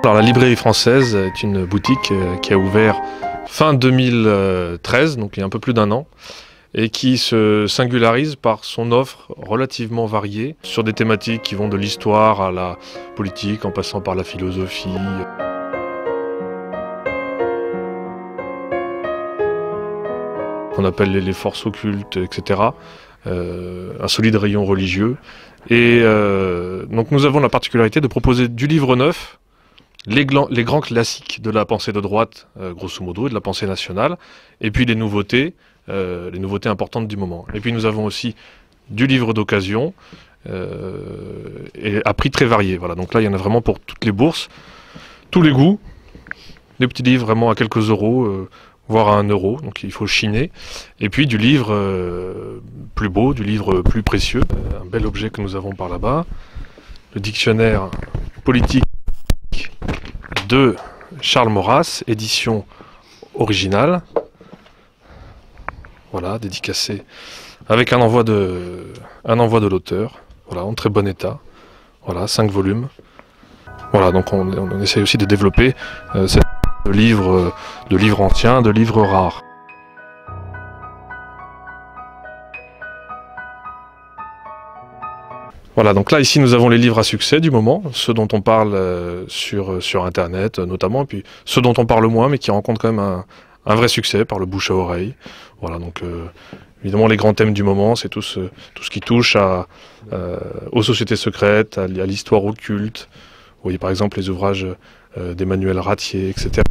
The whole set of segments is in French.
Alors, la Librairie Française est une boutique qui a ouvert fin 2013, donc il y a un peu plus d'un an, et qui se singularise par son offre relativement variée sur des thématiques qui vont de l'histoire à la politique, en passant par la philosophie. On appelle les forces occultes, etc. Un solide rayon religieux. Et donc nous avons la particularité de proposer du livre neuf, les grands classiques de la pensée de droite, grosso modo, et de la pensée nationale, et puis les nouveautés importantes du moment. Et puis nous avons aussi du livre d'occasion, et à prix très variés. Voilà, donc là il y en a vraiment pour toutes les bourses, tous les goûts, des petits livres vraiment à quelques euros, voire à 1 euro, donc il faut chiner. Et puis du livre plus beau, du livre plus précieux. Un bel objet que nous avons par là-bas, le dictionnaire politique de Charles Maurras, édition originale. Voilà, dédicacé avec un envoi de l'auteur. Voilà, en très bon état. Voilà, 5 volumes. Voilà, donc on essaye aussi de développer cette de livres anciens, de livres rares. Voilà, donc là ici nous avons les livres à succès du moment, ceux dont on parle sur internet notamment, et puis ceux dont on parle moins mais qui rencontrent quand même un vrai succès par le bouche à oreille. Voilà, donc évidemment les grands thèmes du moment, c'est tout ce qui touche aux sociétés secrètes, à l'histoire occulte. Vous voyez par exemple les ouvrages d'Emmanuel Ratier, etc.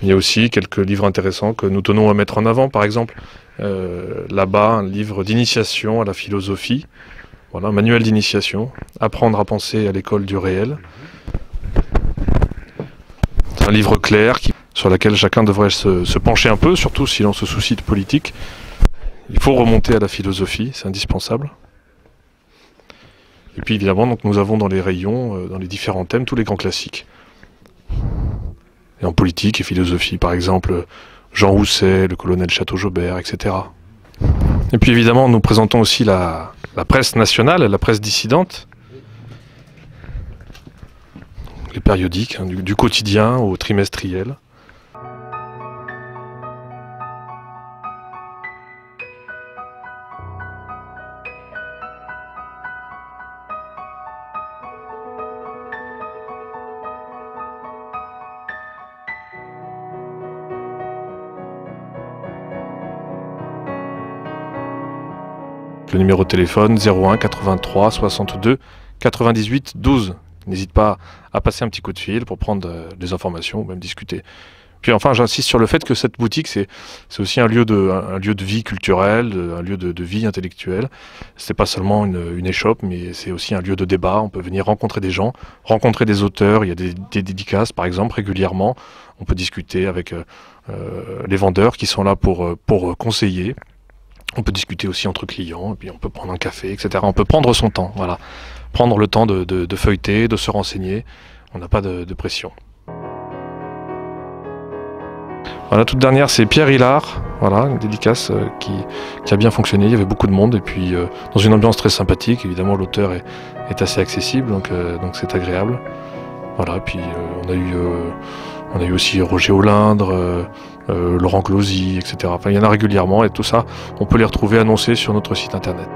Il y a aussi quelques livres intéressants que nous tenons à mettre en avant, par exemple là-bas un livre d'initiation à la philosophie, voilà, un manuel d'initiation, apprendre à penser à l'école du réel. C'est un livre clair sur lequel chacun devrait se pencher un peu, surtout si l'on se soucie de politique. Il faut remonter à la philosophie, c'est indispensable. Et puis évidemment, donc, nous avons dans les rayons, dans les différents thèmes, tous les grands classiques. Et en politique et philosophie, par exemple, Jean Rousset, le colonel Chateau-Jobert, etc. Et puis évidemment, nous présentons aussi la presse nationale, la presse dissidente. Les périodiques, hein, du quotidien au trimestriel. Le numéro de téléphone 01 83 62 98 12. N'hésite pas à passer un petit coup de fil pour prendre des informations ou même discuter. Puis enfin, j'insiste sur le fait que cette boutique, c'est aussi un lieu de vie culturelle, un lieu de vie intellectuelle. C'est pas seulement une échoppe, mais c'est aussi un lieu de débat. On peut venir rencontrer des gens, rencontrer des auteurs. Il y a des dédicaces, par exemple, régulièrement. On peut discuter avec les vendeurs qui sont là pour conseiller. On peut discuter aussi entre clients, et puis on peut prendre un café, etc. On peut prendre son temps, voilà. Prendre le temps de feuilleter, de se renseigner. On n'a pas de pression. Voilà, toute dernière, c'est Pierre Hillard, voilà, une dédicace qui a bien fonctionné. Il y avait beaucoup de monde, et puis dans une ambiance très sympathique. Évidemment, l'auteur est assez accessible, donc c'est agréable. Voilà, et puis on a eu aussi Roger Olindre, Laurent Closy, etc. Enfin, il y en a régulièrement, et tout ça, on peut les retrouver annoncés sur notre site internet.